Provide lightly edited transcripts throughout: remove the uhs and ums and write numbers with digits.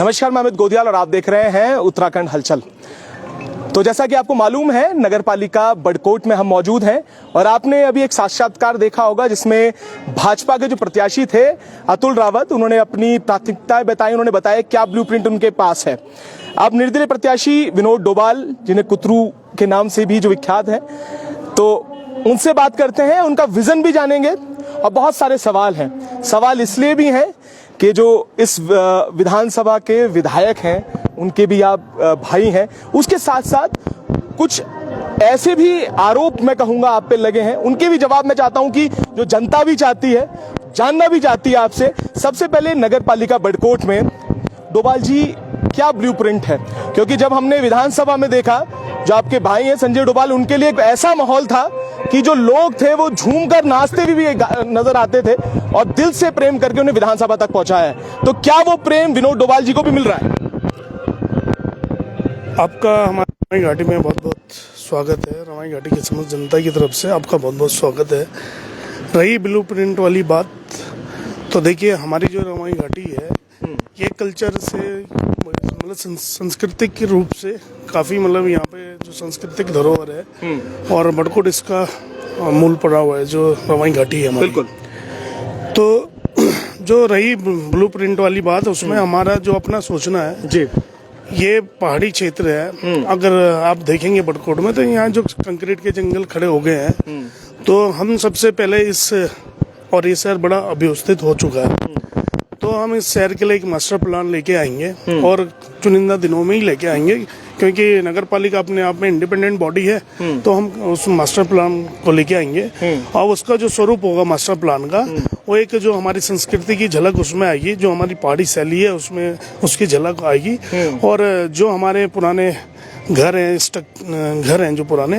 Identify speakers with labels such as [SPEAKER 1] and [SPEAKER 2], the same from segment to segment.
[SPEAKER 1] नमस्कार, मैं अमित गोदियाल और आप देख रहे हैं उत्तराखंड हलचल। तो जैसा कि आपको मालूम है, नगर पालिका बड़कोट में हम मौजूद हैं और आपने अभी एक साक्षात्कार देखा होगा जिसमें भाजपा के जो प्रत्याशी थे अतुल रावत, उन्होंने अपनी प्राथमिकताएं बताई। उन्होंने बताया क्या ब्लूप्रिंट उनके पास है। अब निर्दलीय प्रत्याशी विनोद डोभाल, जिन्हें कुतरू के नाम से भी जो विख्यात है, तो उनसे बात करते हैं, उनका विजन भी जानेंगे और बहुत सारे सवाल हैं। सवाल इसलिए भी हैं कि जो इस विधानसभा के विधायक हैं उनके भी आप भाई हैं, उसके साथ साथ कुछ ऐसे भी आरोप मैं कहूंगा आप पे लगे हैं, उनके भी जवाब मैं चाहता हूं कि जो जनता भी चाहती है, जानना भी चाहती है आपसे। सबसे पहले नगर पालिका बड़कोट में डोभाल जी क्या ब्लूप्रिंट है, क्योंकि जब हमने विधानसभा में देखा, जो आपके भाई हैं संजय डोभाल, उनके लिए एक ऐसा माहौल था कि जो लोग थे वो झूमकर नाचते भी नजर आते थे और दिल से प्रेम करके उन्हें विधानसभा तक पहुंचाया है। तो क्या वो प्रेम विनोद डोभाल जी को भी मिल रहा है?
[SPEAKER 2] आपका हमारी रवाई घाटी में बहुत बहुत स्वागत है। रवाई घाटी की समस्त जनता की तरफ से आपका बहुत बहुत स्वागत है। रही ब्लूप्रिंट वाली बात, तो देखिए हमारी जो रवाई घाटी है ये कल्चर से मतलब सांस्कृतिक के रूप से काफ़ी मतलब यहाँ पे जो सांस्कृतिक धरोहर है और बड़कोट इसका मूल पड़ा हुआ है, जो रवाई घाटी है हमारी। बिल्कुल। तो जो रही ब्लूप्रिंट वाली बात, उसमें हमारा जो अपना सोचना है जी, ये पहाड़ी क्षेत्र है। अगर आप देखेंगे बड़कोट में, तो यहाँ जो कंक्रीट के जंगल खड़े हो गए हैं, तो हम सबसे पहले और ये शहर बड़ा अव्यवस्थित हो चुका है, तो हम इस शहर के लिए एक मास्टर प्लान लेके आएंगे और चुनिंदा दिनों में ही लेके आएंगे, क्योंकि नगर पालिका अपने आप में इंडिपेंडेंट बॉडी है। तो हम उस मास्टर प्लान को लेके आएंगे और उसका जो स्वरूप होगा मास्टर प्लान का, वो एक जो हमारी संस्कृति की झलक उसमें आएगी, जो हमारी पहाड़ी शैली है उसमें उसकी झलक आएगी। और जो हमारे पुराने घर हैं जो पुराने,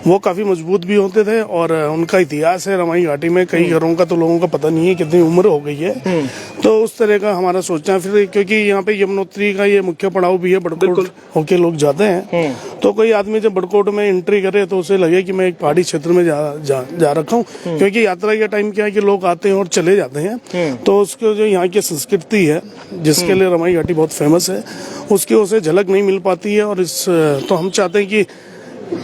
[SPEAKER 2] वो काफी मजबूत भी होते थे और उनका इतिहास है रवाई घाटी में। कई घरों का तो लोगों का पता नहीं है कितनी उम्र हो गई है। तो उस तरह का हमारा सोचना है। फिर क्योंकि यहाँ पे यमुनोत्री का ये मुख्य पड़ाव भी है, बड़कोट होके लोग जाते हैं, तो कोई आदमी जब बड़कोट में एंट्री करे तो उसे लगे कि मैं एक पहाड़ी क्षेत्र में जा रखा हूँ, क्योंकि यात्रा का टाइम क्या है कि लोग आते हैं और चले जाते हैं। तो उसके जो यहाँ की संस्कृति है, जिसके लिए रवाई घाटी बहुत फेमस है, उसकी उसे झलक नहीं मिल पाती है। और तो हम चाहते हैं कि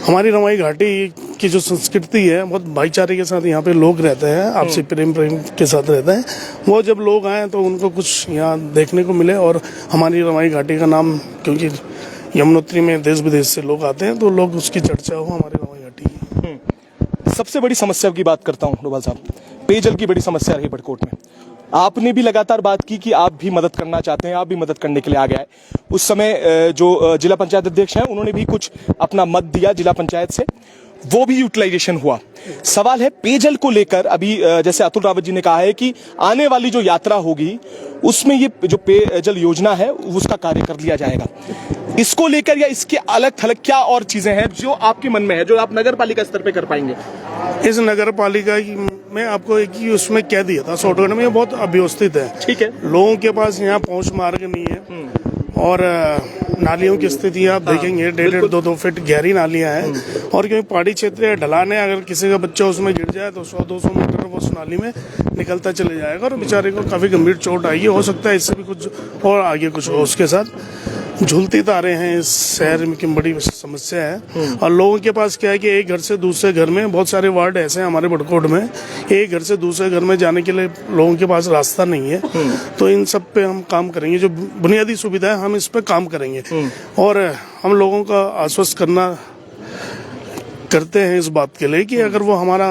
[SPEAKER 2] हमारी रवाई घाटी की जो संस्कृति है, बहुत भाईचारे के साथ यहाँ पे लोग रहते हैं, आपसी प्रेम के साथ रहते हैं। वो जब लोग आए तो उनको कुछ यहाँ देखने को मिले और हमारी रवाई घाटी का नाम, क्योंकि यमुनोत्री में देश विदेश से लोग आते हैं, तो लोग उसकी चर्चा हो हमारी रवाई घाटी की।
[SPEAKER 1] सबसे बड़ी समस्या की बात करता हूँ डोभाल साहब, पेयजल की बड़ी समस्या रही बड़कोट में। आपने भी लगातार बात की कि आप भी मदद करना चाहते हैं, आप भी मदद करने के लिए आ गए। उस समय जो जिला पंचायत अध्यक्ष हैं, उन्होंने भी कुछ अपना मत दिया जिला पंचायत से, वो भी यूटिलाइजेशन हुआ। सवाल है पेयजल को लेकर। अभी जैसे अतुल रावत जी ने कहा है कि आने वाली जो यात्रा होगी उसमें ये जो पेयजल योजना है उसका कार्य कर लिया जाएगा। इसको लेकर या इसके अलग थलग क्या और चीजें हैं जो आपके मन में है, जो आप नगर पालिका स्तर पे कर पाएंगे?
[SPEAKER 2] इस नगर पालिका में आपको एक ही उसमें कह दिया था शॉर्टकट में, ये बहुत अव्यवस्थित है। ठीक है, लोगों के पास यहाँ पहुंच मार्ग नहीं है और नालियों की स्थिति आप देखेंगे 1.5 2 फीट गहरी नालियां हैं। और क्योंकि पहाड़ी क्षेत्र है, ढलान है, अगर किसी का बच्चा उसमें गिर जाए तो 100-200 मीटर वो उस नाली में निकलता चले जाएगा और बेचारे को काफी गंभीर चोट आएगी। हो सकता है इससे भी कुछ और आगे कुछ हो। उसके साथ झूलती तारे हैं इस शहर की बड़ी समस्या है। और लोगों के पास क्या है कि एक घर से दूसरे घर में, बहुत सारे वार्ड ऐसे हैं हमारे बड़कोट में, एक घर से दूसरे घर में जाने के लिए लोगों के पास रास्ता नहीं है। तो इन सब पे हम काम करेंगे, जो बुनियादी सुविधा है हम इस पे काम करेंगे और हम लोगों का आश्वस्त करते हैं इस बात के लिए कि अगर वो हमारा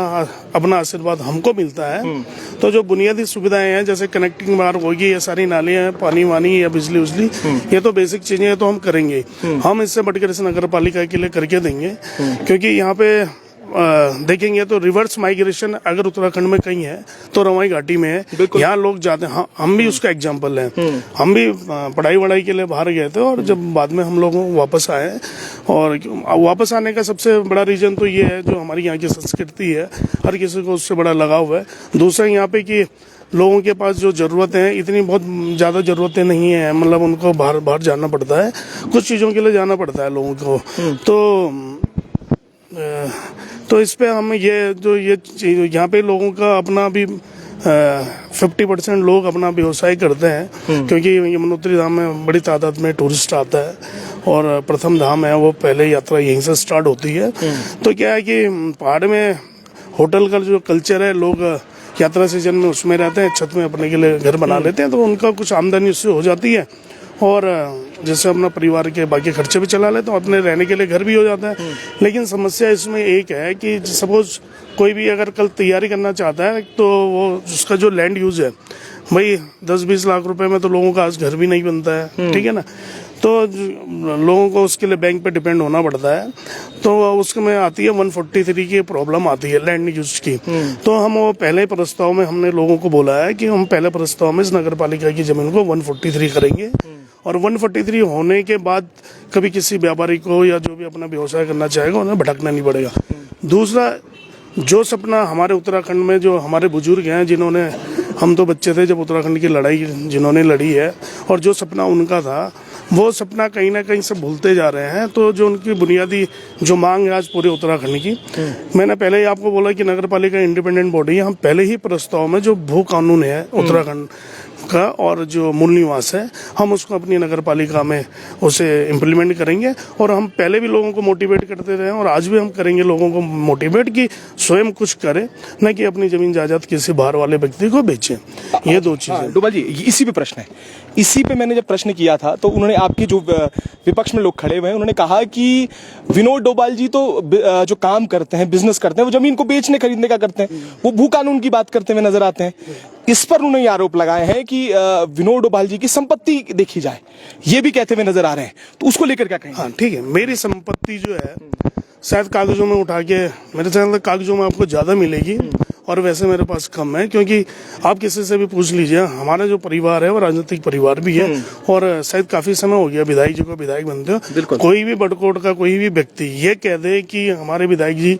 [SPEAKER 2] अपना आशीर्वाद हमको मिलता है, तो जो बुनियादी सुविधाएं हैं, जैसे कनेक्टिंग मार्ग होगी, ये सारी नालियां, पानी वानी या बिजली उजली, ये तो बेसिक चीजें हैं, तो हम करेंगे। हम इससे बढ़कर इस नगर पालिका के लिए करके देंगे, क्योंकि यहाँ पे देखेंगे तो रिवर्स माइग्रेशन अगर उत्तराखंड में कहीं है तो रवाई घाटी में है। यहाँ लोग जाते हैं, हम भी उसका एग्जाम्पल हैं। हम भी पढ़ाई वढ़ाई के लिए बाहर गए थे और जब बाद में हम लोग वापस आए, और वापस आने का सबसे बड़ा रीजन तो ये है जो हमारी यहाँ की संस्कृति है, हर किसी को उससे बड़ा लगाव है। दूसरा यहाँ पे कि लोगों के पास जो जरूरतें हैं, इतनी बहुत ज्यादा जरूरतें नहीं है, मतलब उनको बाहर जाना पड़ता है, कुछ चीजों के लिए जाना पड़ता है लोगों को। तो इस पे हम ये यहाँ पे लोगों का अपना भी 50% लोग अपना व्यवसाय करते हैं, क्योंकि यमुनोत्री धाम में बड़ी तादाद में टूरिस्ट आता है और प्रथम धाम है वो पहले यात्रा यहीं से स्टार्ट होती है। तो क्या है कि पहाड़ में होटल का जो कल्चर है, लोग यात्रा सीजन में उसमें रहते हैं, छत में अपने के लिए घर बना लेते हैं, तो उनका कुछ आमदनी उससे हो जाती है और जैसे अपना परिवार के बाकी खर्चे भी चला लेते हैं, अपने रहने के लिए घर भी हो जाता है। लेकिन समस्या इसमें एक है कि सपोज कोई भी अगर कल तैयारी करना चाहता है तो वो उसका जो लैंड यूज है भाई 10-20 लाख रुपए में तो लोगों का आज घर भी नहीं बनता है, ठीक है ना। तो लोगों को उसके लिए बैंक पे डिपेंड होना पड़ता है, तो उसमें आती है 143 की प्रॉब्लम आती है लैंड यूज की। तो हम वो पहले प्रस्ताव में हमने लोगों को बोला है कि हम पहले प्रस्ताव में इस नगर पालिका की जमीन को 143 करेंगे और 143 होने के बाद कभी किसी व्यापारी को या जो भी अपना व्यवसाय करना चाहेगा उन्हें भटकना नहीं पड़ेगा। दूसरा, जो सपना हमारे उत्तराखंड में जो हमारे बुजुर्ग हैं, जिन्होंने, हम तो बच्चे थे जब उत्तराखंड की लड़ाई जिन्होंने लड़ी है, और जो सपना उनका था वो सपना कहीं ना कहीं से भूलते जा रहे हैं। तो जो उनकी बुनियादी जो मांग है आज पूरे उत्तराखंड की, मैंने पहले ही आपको बोला कि नगर पालिका इंडिपेंडेंट बॉडी है। हम पहले ही प्रस्ताव में जो भू कानून है उत्तराखंड का और जो मूल निवास है, हम उसको अपनी नगर पालिका में उसे इम्प्लीमेंट करेंगे। और हम पहले भी लोगों को मोटिवेट करते रहे और आज भी हम करेंगे लोगों को मोटिवेट कि स्वयं कुछ करें, न कि अपनी जमीन जायदाद किसी बाहर वाले व्यक्ति को बेचें। ये दो चीजें।
[SPEAKER 1] डोभाल जी, इसी पे प्रश्न है। इसी पे मैंने जब प्रश्न किया था तो उन्होंने, आपके जो विपक्ष में लोग खड़े हुए हैं, उन्होंने कहा कि विनोद डोभाल जी तो जो काम करते हैं, बिजनेस करते हैं, वो जमीन को बेचने खरीदने का करते हैं, वो भू कानून की बात करते हुए नजर आते हैं। इस पर उन्होंने आरोप लगाए हैं कि विनोद डोभाल जी की संपत्ति देखी जाए, ये भी कहते हुए नजर आ रहे हैं। तो उसको लेकर क्या कहेंगे?
[SPEAKER 2] हाँ ठीक है, मेरी संपत्ति जो है शायद कागजों में उठा के, मेरे ख्याल कागजों में आपको ज्यादा मिलेगी और वैसे मेरे पास कम है, क्योंकि आप किसी से भी पूछ लीजिए, हमारा जो परिवार है वो राजनीतिक परिवार भी है और शायद काफी समय हो गया विधायक जी को विधायक बनते हो। कोई भी बड़कोट का कोई भी व्यक्ति ये कह दे कि हमारे विधायक जी,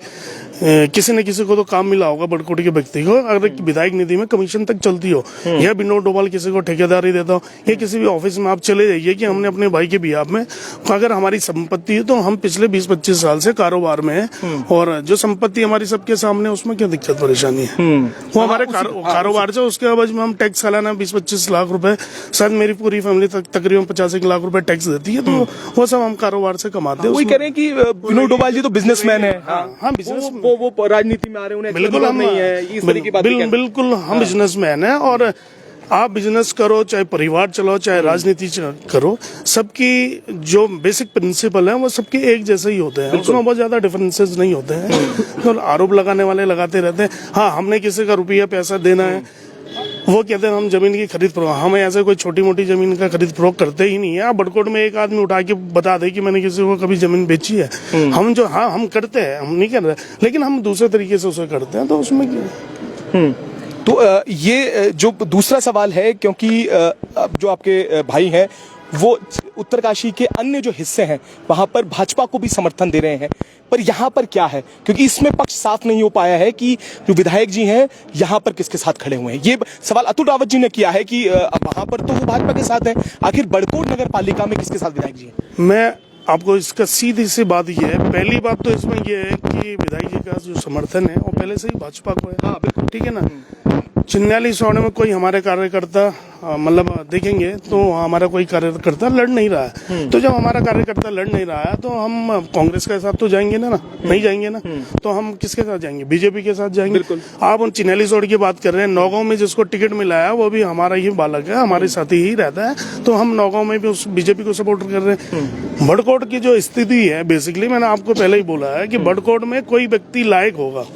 [SPEAKER 2] किसी न किसी को तो काम मिला होगा बड़कोट के व्यक्ति को, अगर विधायक निधि में कमीशन तक चलती हो, या विनोद डोभाल किसी को ठेकेदारी देता हो, या किसी भी ऑफिस में आप चले जाइए कि हमने अपने भाई के बिहाफ में, अगर हमारी संपत्ति है तो हम पिछले 20-25 साल से कारोबार में है और जो संपत्ति हमारी सबके सामने, उसमें क्या दिक्कत परेशानी है? वो हमारे कारोबार से, उसके अवज में हम टैक्स सालाना 20-25 लाख रुपए, शायद मेरी पूरी फैमिली तकरीबन 50 लाख रुपए टैक्स देती है, तो वो सब हम कारोबार से कमाते हैं।
[SPEAKER 1] वही कह रहे हैं कि विनोद डोभाल जी तो बिजनेसमैन है।
[SPEAKER 2] हाँ, बिजनेस,
[SPEAKER 1] वो राजनीति में आ रहे हैं,
[SPEAKER 2] बिल्कुल हम
[SPEAKER 1] नहीं है, इस तरह की बातें
[SPEAKER 2] बिल्कुल हम बिजनेसमैन हैं। और आप बिजनेस करो, चाहे परिवार चलाओ, चाहे राजनीति करो, सबकी जो बेसिक प्रिंसिपल है वो सबके एक जैसे ही होते हैं, उसमें बहुत ज्यादा डिफरेंसेस नहीं होते हैं। तो आरोप लगाने वाले लगाते रहते हैं। हाँ, हमने किसी का रुपया पैसा देना है, वो कहते हैं हम जमीन की खरीद फरोख्त, हमें ऐसे कोई छोटी मोटी जमीन का खरीद फरोख्त करते ही नहीं है। आप बड़कोट में एक आदमी उठा के बता दे कि मैंने किसी को कभी जमीन बेची है, हम जो, हाँ हम करते हैं, हम नहीं कर रहे, लेकिन हम दूसरे तरीके से उसे करते हैं, तो उसमें क्या।
[SPEAKER 1] तो ये जो दूसरा सवाल है, क्योंकि जो आपके भाई हैं वो उत्तरकाशी के अन्य जो हिस्से हैं वहां पर भाजपा को भी समर्थन दे रहे हैं, पर यहाँ पर क्या है, क्योंकि इसमें पक्ष साफ नहीं हो पाया है कि जो विधायक जी हैं यहाँ पर किसके साथ खड़े हुए हैं। ये सवाल अतुल रावत जी ने किया है कि वहां पर तो वो भाजपा के साथ है, आखिर बड़कोट नगर पालिका में किसके साथ विधायक जी हैं?
[SPEAKER 2] मैं आपको इसका सीधी सी बात ये है, पहली बात तो इसमें ये है कि विधायक जी का जो समर्थन है वो पहले से ही भाजपा को है। हाँ बिल्कुल, ठीक है ना। चिन्याली सौड़े में कोई हमारे कार्यकर्ता, मतलब देखेंगे तो हमारा कोई कार्यकर्ता लड़ नहीं रहा है, तो जब हमारा कार्यकर्ता लड़ नहीं रहा है तो हम कांग्रेस के साथ तो जाएंगे ना, नहीं जाएंगे ना, तो हम किसके साथ जाएंगे? बीजेपी के साथ जाएंगे। आप उन चिन्याली सौड़ की बात कर रहे हैं, नौगांव में जिसको टिकट मिला है वो भी हमारा ही बालक है, हमारे साथ ही रहता है, तो हम नौगांव में भी उस बीजेपी को सपोर्ट कर रहे हैं। बड़कोट की जो स्थिति है, बेसिकली मैंने आपको पहले ही बोला है कि बड़कोट में कोई व्यक्ति लायक होगा,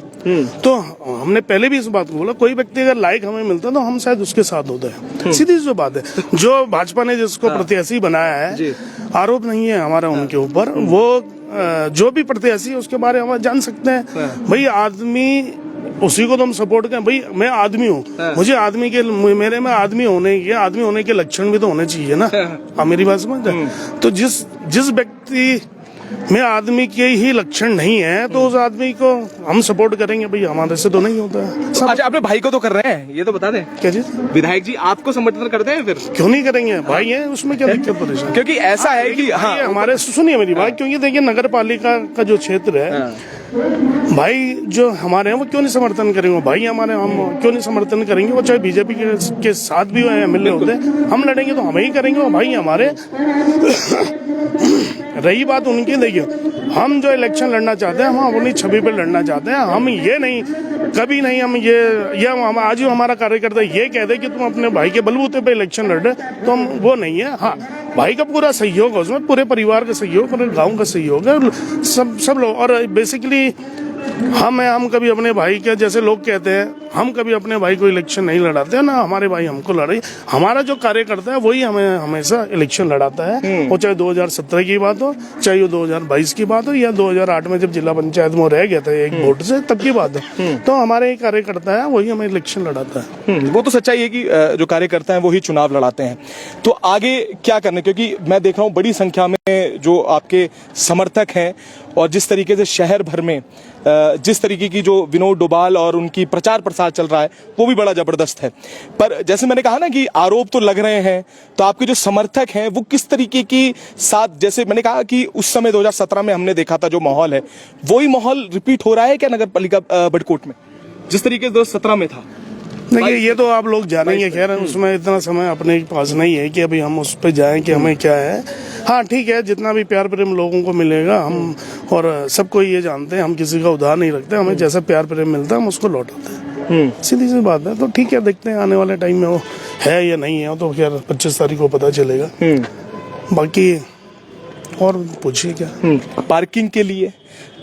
[SPEAKER 2] तो हमने पहले भी इस बात को बोला, कोई व्यक्ति अगर लायक हमें मिलता तो हम शायद उसके साथ होते हैं। सीधी सी बात है। जो भाजपा ने जिसको प्रत्याशी बनाया है, आरोप नहीं है हमारा उनके ऊपर, वो जो भी प्रत्याशी है उसके बारे में हम जान सकते हैं। भाई आदमी, उसी को तो हम सपोर्ट करें। भाई मैं आदमी हूँ, मुझे आदमी के, मेरे में आदमी होने के लक्षण भी तो होने चाहिए ना। आप मेरी बात समझ रहे? तो जिस व्यक्ति में आदमी के ही लक्षण नहीं है तो उस आदमी को हम सपोर्ट करेंगे। भाई हमारे से तो नहीं होता है।
[SPEAKER 1] अच्छा, अपने भाई को तो कर रहे हैं, ये तो बता दें।
[SPEAKER 2] क्या चीज?
[SPEAKER 1] विधायक जी आपको समर्थन करते हैं, फिर
[SPEAKER 2] क्यों नहीं करेंगे? भाई है, उसमें क्या दिक्कत परेशानी?
[SPEAKER 1] क्योंकि ऐसा है कि
[SPEAKER 2] हाँ, हमारे, सुनिए मेरी बात, क्योंकि देखिए नगर पालिका का जो क्षेत्र है भाई जो हमारे हैं वो क्यों नहीं समर्थन करेंगे, भाई हमारे, हम क्यों नहीं समर्थन करेंगे। वो चाहे बीजेपी के साथ भी हो एमएलए होते, हम लड़ेंगे तो हम ही करेंगे, वो भाई हमारे। रही बात उनकी, देखिए हम जो इलेक्शन लड़ना चाहते हैं हम अपनी छवि पे लड़ना चाहते हैं। हम ये नहीं, कभी नहीं हम ये हम आज ही हमारा कार्यकर्ता ये कह दे कि तुम अपने भाई के बलबूते पे इलेक्शन लड़ रहे, तो हम वो नहीं है। हाँ, भाई का पूरा सहयोग है उसमें, पूरे परिवार का सहयोग, पूरे गांव का सहयोग है, सब लोग। और बेसिकली हम कभी अपने भाई के, जैसे लोग कहते हैं, हम कभी अपने भाई को इलेक्शन नहीं लड़ाते हैं ना, हमारे भाई हमको लड़ाई। हमारा जो कार्यकर्ता है वही हमें हमेशा इलेक्शन लड़ाता है। वो चाहे 2017 की बात हो, चाहे वो 2022 की बात हो, या 2008 में जब जिला पंचायत में रह गया था एक वोट से, तब की बात है। तो हमारे कार्यकर्ता है वही हमें इलेक्शन लड़ाता है।
[SPEAKER 1] वो तो सच्चाई है कि जो कार्यकर्ता हैं वो ही चुनाव लड़ाते हैं। तो आगे क्या करने, क्योंकि मैं देख रहा हूँ बड़ी संख्या में जो आपके समर्थक हैं, और जिस तरीके से शहर भर में जिस तरीके की जो विनोद डोभाल और उनकी प्रचार प्रसार चल रहा है वो भी बड़ा जबरदस्त है। पर जैसे मैंने कहा ना कि आरोप तो लग रहे हैं, तो आपके जो समर्थक हैं वो किस तरीके की साथ, जैसे मैंने कहा कि उस समय 2017 में हमने देखा था जो माहौल है, वही माहौल रिपीट हो रहा है क्या नगर पालिका बड़कोट में, जिस तरीके से 2017 में था?
[SPEAKER 2] देखिए ये तो आप लोग जानेंगे, खैर उसमें इतना समय अपने पास नहीं है कि अभी हम उस पर जाएं कि हमें क्या है। हाँ ठीक है, जितना भी प्यार प्रेम लोगों को मिलेगा, हम और सबको ये जानते हैं, हम किसी का उधार नहीं रखते, हमें जैसा प्यार प्रेम मिलता है हम उसको लौटाते हैं, सीधी सी बात है। तो ठीक है, देखते हैं आने वाले टाइम में वो है या नहीं है, तो खैर 25 तारीख को पता चलेगा। बाकी और पूछिए क्या।
[SPEAKER 1] पार्किंग के लिए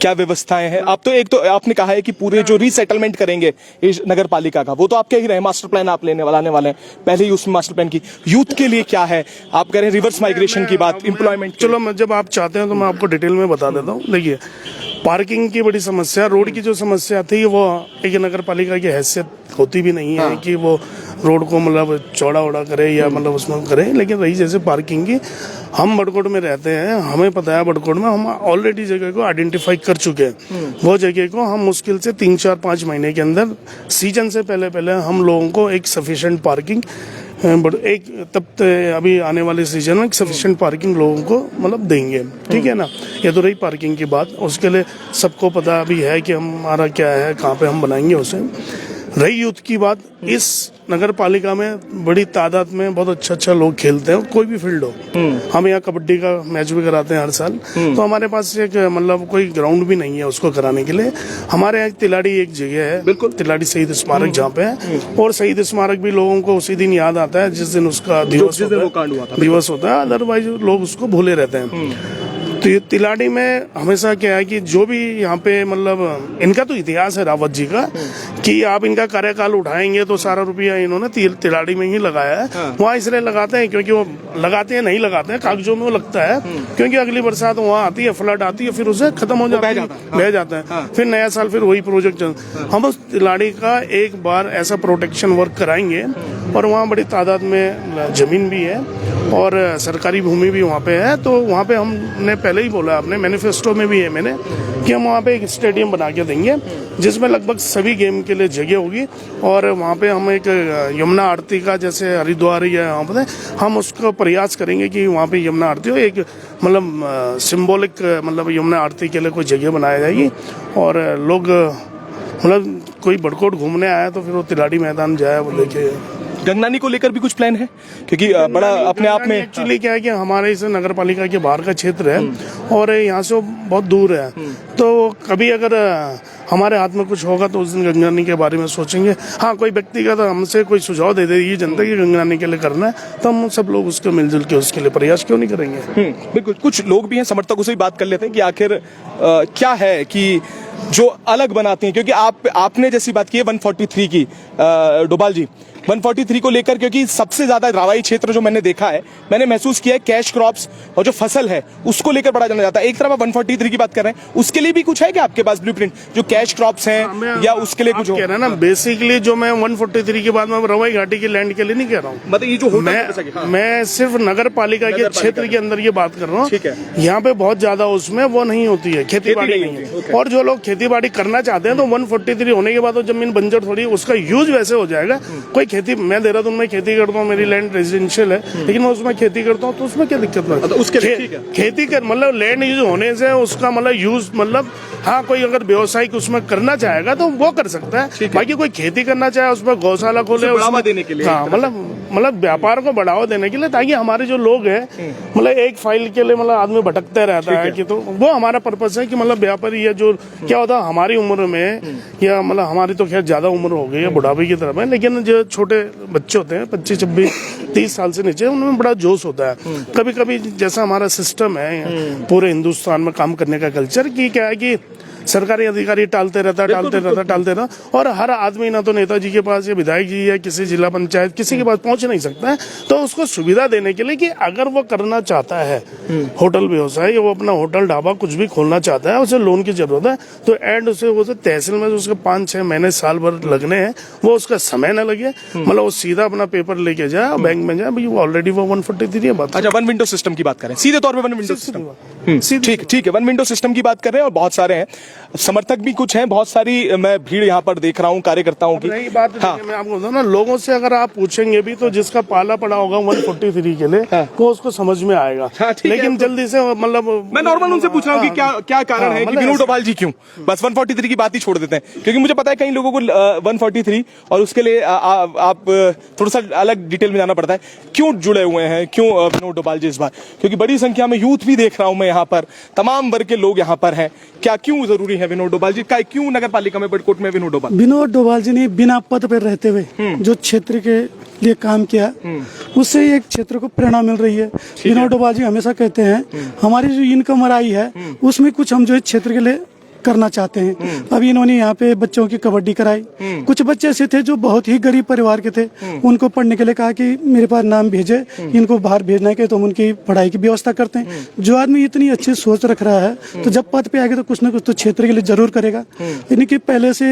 [SPEAKER 1] क्या व्यवस्थाएं हैं? आप तो एक तो आपने कहा है कि पूरे जो रीसेटलमेंट करेंगे इस नगर पालिका का, वो तो आप कह ही रहे हैं, मास्टर प्लान आप लाने वाले हैं, पहले ही उसमें मास्टर प्लान की। यूथ के लिए क्या है? आप कह रहे हैं रिवर्स माइग्रेशन की बात, एम्प्लॉयमेंट।
[SPEAKER 2] चलो जब आप चाहते हैं तो मैं आपको डिटेल में बता देता हूँ। देखिए पार्किंग की बड़ी समस्या, रोड की जो समस्या थी वो एक नगर पालिका की हैसियत होती भी नहीं है कि वो रोड को मतलब चौड़ा करे या मतलब उसमें करे। लेकिन रही जैसे पार्किंग की, हम बड़कोट में रहते हैं, हमें पता है बड़कोट में हम ऑलरेडी जगह को आइडेंटिफाई कर चुके हैं। वो जगह को हम मुश्किल से 3-4-5 महीने के अंदर, सीजन से पहले हम लोगों को एक सफिशिएंट पार्किंग, एक तब अभी आने वाले सीजन में सफिशिएंट पार्किंग लोगों को मतलब देंगे, ठीक है ना। ये तो रही पार्किंग की बात, उसके लिए सबको पता भी है कि हमारा क्या है, कहाँ पे हम बनाएंगे उसे। रही यूथ की बात, इस नगर पालिका में बड़ी तादाद में बहुत अच्छा लोग खेलते हैं, कोई भी फील्ड हो। हम यहाँ कबड्डी का मैच भी कराते हैं हर साल, तो हमारे पास एक मतलब कोई ग्राउंड भी नहीं है उसको कराने के लिए। हमारे यहाँ तिलाड़ी एक जगह है, बिल्कुल तिलाड़ी शहीद स्मारक जहाँ पे है, और शहीद स्मारक भी लोगों को उसी दिन याद आता है जिस दिन उसका दिवस होता है, अदरवाइज लोग उसको भूले रहते हैं। तो ये तिलाड़ी में हमेशा क्या है कि जो भी यहाँ पे मतलब इनका तो इतिहास है रावत जी का, कि आप इनका कार्यकाल उठाएंगे तो सारा रुपया इन्होंने तिलाड़ी में ही लगाया है। वहाँ इसलिए लगाते हैं क्योंकि वो लगाते हैं, नहीं लगाते हैं, कागजों में वो लगता है, क्योंकि अगली बरसात वहाँ आती है, फ्लड आती है, फिर उसे खत्म हो जाता है, बह जाता है, फिर नया साल फिर वही प्रोजेक्ट हम उस तिलाड़ी का एक बार ऐसा प्रोटेक्शन वर्क कराएंगे। और वहाँ बड़ी तादाद में जमीन भी है और सरकारी भूमि भी वहाँ पे है, तो वहाँ पे हमने पहले ही बोला, अपने मैनिफेस्टो में भी है मैंने, कि हम वहाँ पे एक स्टेडियम बना के देंगे जिसमें लगभग सभी गेम के लिए जगह होगी। और वहाँ पे हम एक यमुना आरती का, जैसे हरिद्वार या यहाँ पे, हम उसका प्रयास करेंगे कि वहाँ पे यमुना आरती हो, एक मतलब सिंबॉलिक मतलब यमुना आरती के लिए कोई जगह बनाई जाएगी। और लोग मतलब कोई बड़कोट घूमने आया तो फिर वो तिलाड़ी मैदान जाए, वो देखे।
[SPEAKER 1] गंगनानी को लेकर भी कुछ प्लान है, क्योंकि बड़ा अपने आप में
[SPEAKER 2] एक्चुअली क्या है कि हमारे इस नगर पालिका के बाहर का क्षेत्र है और यहाँ से बहुत दूर है, तो कभी अगर हमारे हाथ में कुछ होगा तो उस दिन गंगनानी के बारे में सोचेंगे। हाँ, कोई व्यक्तिगत हमसे कोई सुझाव दे दे, ये जनता की गंगनानी के लिए करना है, तो हम सब लोग उसको मिलजुल के उसके लिए प्रयास क्यों नहीं करेंगे।
[SPEAKER 1] बिल्कुल। कुछ लोग भी हैं, समर्थकों से भी बात कर लेते हैं कि आखिर क्या है कि जो अलग बनाते हैं, क्योंकि आपने जैसी बात की है 143 की, डोभाल जी 143 को लेकर, क्योंकि सबसे ज्यादा रावाई क्षेत्र जो मैंने देखा है, मैंने महसूस किया है कैश क्रॉप्स और जो फसल है उसको लेकर बड़ा जाना जाता है। एक तरफ आप 143 की बात कर रहे हैं, उसके लिए भी कुछ है क्या आपके पास ब्लूप्रिंट, जो कैश क्रॉप्स हैं या उसके लिए कुछ?
[SPEAKER 2] कह रहे हैं ना, बेसिकली जो मैं 143 के बाद में रवाई घाटी की लैंड के लिए नहीं कह रहा हूँ,
[SPEAKER 1] मतलब ये जो
[SPEAKER 2] मैं सिर्फ नगर पालिका के क्षेत्र के अंदर ये बात कर रहा हूँ। यहाँ पे बहुत ज्यादा उसमें वो नहीं होती है, खेती बाड़ी नहीं है, और जो लोग खेती बाड़ी करना चाहते हैं तो 143 होने के बाद वो जमीन बंजर थोड़ी, उसका यूज वैसे हो जाएगा। कोई खेती, मैं देहरादून में खेती करता हूँ, मेरी लैंड रेजिडेंशियल है, लेकिन मैं उसमें खेती करता हूँ तो उसमें क्या दिक्कत नहीं।
[SPEAKER 1] तो उसके लिए ठीक है।
[SPEAKER 2] खेती कर मतलब लैंड यूज होने से उसका मतलब यूज मतलब हाँ, कोई अगर व्यवसायिक उसमें करना चाहेगा तो वो कर सकता है। बाकी कोई खेती करना चाहे उसमें गौशाला खोले,
[SPEAKER 1] बढ़ावा देने के लिए,
[SPEAKER 2] हाँ, मतलब व्यापार को बढ़ावा देने के लिए, ताकि हमारे जो लोग हैं मतलब एक फाइल के लिए मतलब आदमी भटकते रहता है कि, तो वो हमारा पर्पस है कि मतलब व्यापारी या जो क्या होता है हमारी उम्र में, या मतलब हमारी तो खैर ज्यादा उम्र हो गई है, बुढ़ापे की तरफ है, लेकिन जो छोटे बच्चे होते हैं 25, 26, 30 साल से नीचे, उनमें बड़ा जोश होता है। कभी कभी जैसा हमारा सिस्टम है पूरे हिंदुस्तान में काम करने का कल्चर, की क्या है कि सरकारी अधिकारी टालते रहता और हर आदमी ना तो नेताजी के पास या विधायक जी या किसी जिला पंचायत किसी के पास पहुंच नहीं सकता है। तो उसको सुविधा देने के लिए कि अगर वो करना चाहता है होटल व्यवसाय या वो अपना होटल ढाबा कुछ भी खोलना चाहता है, उसे लोन की जरूरत है, तो एंड उसे वो तहसील में उसके 5-6 महीने साल भर लगने हैं, वो उसका समय न लगे, मतलब वो सीधा अपना पेपर लेके जाए और बैंक में जाए। भाई वो ऑलरेडी वो 143 है बात।
[SPEAKER 1] अच्छा, वन विंडो सिस्टम की बात करें, सीधे तौर पे वन विंडो सिस्टम। ठीक है, वन विंडो सिस्टम की बात कर रहे हैं और बहुत सारे हैं समर्थक भी, कुछ हैं, बहुत सारी मैं भीड़ यहाँ पर देख रहा हूँ कार्यकर्ताओं की।
[SPEAKER 2] नहीं बात हाँ। मैं आपको बताऊं ना, लोगों से अगर आप पूछेंगे भी तो जिसका पाला पड़ा होगा 143 के लिए वो उसको समझ में आएगा। लेकिन जल्दी से मतलब
[SPEAKER 1] मैं नॉर्मल उनसे पूछ रहा हूँ कि क्या कारण है कि विनोद डोभाल जी क्यों बस 143 की बात ही छोड़ देते हैं, क्योंकि मुझे पता है कई लोगों को 143 और उसके लिए आप थोड़ा सा अलग डिटेल में जाना पड़ता है, क्यों जुड़े हुए हैं, क्यों विनोद डोभाल जी इस बार, क्योंकि बड़ी संख्या में यूथ भी देख रहा हूं मैं यहाँ पर, तमाम वर्ग के लोग यहाँ पर हैं, क्या क्यों जरूरी है विनोद डोभाल जी का, क्यों नगर पालिका में बड़कोट में विनोद
[SPEAKER 3] डोभाल जी ने बिना पद पर रहते हुए जो क्षेत्र के लिए काम किया, उससे एक क्षेत्र को प्रेरणा मिल रही है। विनोद डोभाल जी हमेशा कहते हैं हमारी जो इनकम आई है उसमें कुछ हम जो क्षेत्र के लिए करना चाहते हैं। अभी इन्होंने यहाँ पे बच्चों की कबड्डी कराई, कुछ बच्चे ऐसे थे जो बहुत ही गरीब परिवार के थे, उनको पढ़ने के लिए कहा कि मेरे पास नाम भेजे, इनको बाहर भेजना है कि तो हम उनकी पढ़ाई की व्यवस्था करते हैं। जो आदमी इतनी अच्छी सोच रख रहा है तो जब पद पे आएगा तो कुछ ना कुछ तो क्षेत्र के लिए जरूर करेगा। इनकी पहले से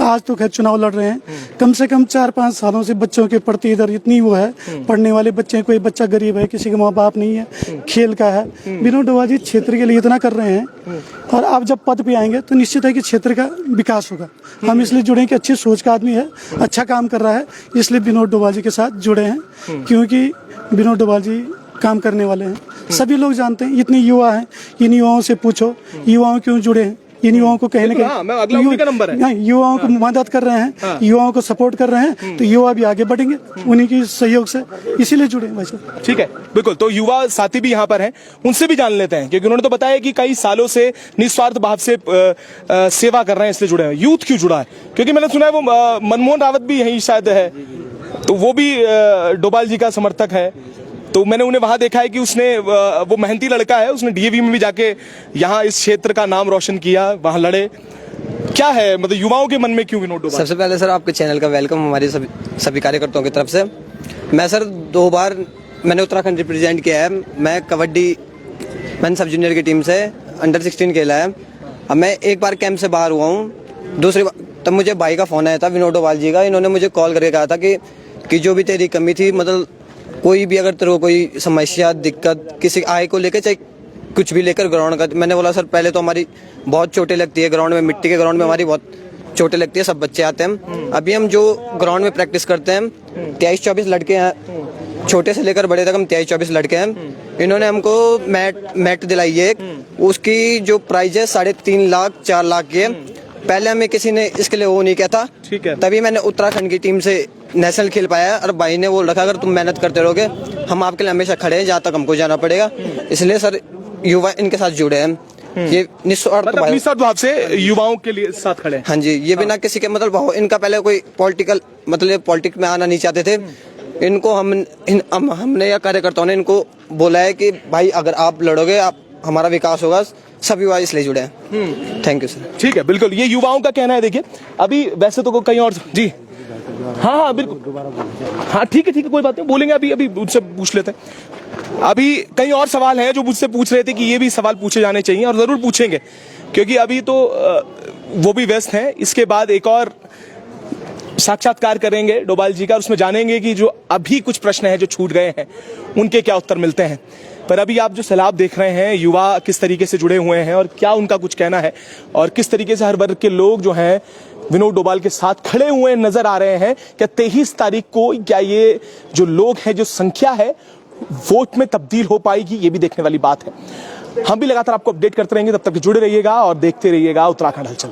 [SPEAKER 3] आज तो खैर चुनाव लड़ रहे हैं, कम से कम 4-5 सालों से बच्चों के प्रति इधर इतनी वो है, पढ़ने वाले बच्चे, कोई बच्चा गरीब है, किसी के माँ बाप नहीं है, खेल का है, विनोद डोभाल जी क्षेत्र के लिए इतना कर रहे हैं। और आप जब पद पे आएंगे तो निश्चित है कि क्षेत्र का विकास होगा। हम इसलिए जुड़े हैं कि अच्छी सोच का आदमी है, अच्छा काम कर रहा है, इसलिए विनोद डोभाल जी के साथ जुड़े हैं, क्योंकि विनोद डोभाल जी काम करने वाले हैं। सभी लोग जानते हैं, इतने युवा हैं, इन युवाओं से पूछो युवाओं क्यों जुड़े हैं, इन युवाओं को कहने के युवाओं को मदद कर रहे हैं, युवाओं को सपोर्ट कर रहे हैं, तो युवा भी आगे बढ़ेंगे उन्हीं की सहयोग से, इसीलिए जुड़े वैसे।
[SPEAKER 1] ठीक है, बिल्कुल। तो युवा साथी भी यहाँ पर हैं, उनसे भी जान लेते हैं, क्योंकि उन्होंने तो बताया कि कई सालों से निस्वार्थ भाव से सेवा कर रहे हैं, इसलिए जुड़े हैं। यूथ क्यों जुड़ा है? क्योंकि मैंने सुना है वो मनमोहन रावत भी यही शायद है, तो वो भी डोभाल जी का समर्थक है, तो मैंने उन्हें वहां देखा है कि उसने, वो मेहनती लड़का है, उसने डीएवी में भी जाके यहाँ इस क्षेत्र का नाम रोशन किया, वहां लड़े। क्या है मतलब युवाओं के मन में क्यों विनोद डोभाल?
[SPEAKER 4] सबसे पहले सर आपके चैनल का वेलकम हमारे सभी कार्यकर्ताओं की तरफ से। मैं सर 2 बार मैंने उत्तराखंड रिप्रेजेंट किया है। मैं कबड्डी मैंने सब जूनियर की टीम से अंडर 16 खेला है। अब मैं एक बार कैंप से बाहर हुआ हूँ, दूसरी बार तब मुझे भाई का फोन आया था विनोद डोभाल जी का। इन्होंने मुझे कॉल करके कहा था कि जो भी तेरी कमी थी, मतलब कोई भी अगर तेरे को कोई समस्या दिक्कत किसी आय को लेकर, चाहे कुछ भी लेकर ग्राउंड का। मैंने बोला सर पहले तो हमारी बहुत चोटें लगती है ग्राउंड में, मिट्टी के ग्राउंड में हमारी बहुत चोटें लगती है, सब बच्चे आते हैं। अभी हम जो ग्राउंड में प्रैक्टिस करते हैं 23-24 लड़के हैं, छोटे से लेकर बड़े तक हम 23-24 लड़के हैं। इन्होंने हमको मैट दिलाई है, उसकी जो प्राइस है 3.5 लाख 4 लाख की है। पहले हमें किसी ने इसके लिए वो नहीं किया था,
[SPEAKER 1] ठीक है,
[SPEAKER 4] तभी मैंने उत्तराखंड की टीम से नेशनल खेल पाया। और भाई ने वो रखा अगर तुम मेहनत करते रहोगे हम आपके लिए हमेशा खड़े हैं, जहाँ तक हमको जाना पड़ेगा। इसलिए सर युवा इनके साथ जुड़े हैं, ये निस्वार्थ
[SPEAKER 1] भाव से युवाओं के लिए साथ खड़े हैं।
[SPEAKER 4] हाँ जी, ये बिना किसी के मतलब भाव, इनका पहले कोई पॉलिटिक्स में आना नहीं चाहते थे। इनको हमने या कार्यकर्ताओं ने इनको बोला है कि भाई अगर आप लड़ोगे आप हमारा विकास होगा, सब युवा इसलिए जुड़े हैं। Thank you sir.
[SPEAKER 1] ठीक है, बिल्कुल, ये युवाओं का कहना है। देखिए अभी वैसे तो कहीं और जी, हाँ बिल्कुल, हाँ ठीक है कोई बात नहीं, बोलेंगे, अभी उनसे पूछ लेते हैं। अभी कई और सवाल हैं जो मुझसे पूछ रहे थे कि ये भी सवाल पूछे जाने चाहिए, और जरूर पूछेंगे, क्योंकि अभी तो वो भी व्यस्त हैं। इसके बाद एक और साक्षात्कार करेंगे डोभाल जी का, उसमें जानेंगे कि जो अभी कुछ प्रश्न हैं जो छूट गए हैं उनके क्या उत्तर मिलते हैं। पर अभी आप जो सैलाब देख रहे हैं, युवा किस तरीके से जुड़े हुए हैं और क्या उनका कुछ कहना है और किस तरीके से हर वर्ग के लोग जो हैं विनोद डोभाल के साथ खड़े हुए नजर आ रहे हैं। क्या 23 तारीख को क्या ये जो लोग हैं, जो संख्या है, वोट में तब्दील हो पाएगी, ये भी देखने वाली बात है। हम भी लगातार आपको अपडेट करते रहेंगे, तब तक जुड़े रहिएगा और देखते रहिएगा उत्तराखंड हलचल।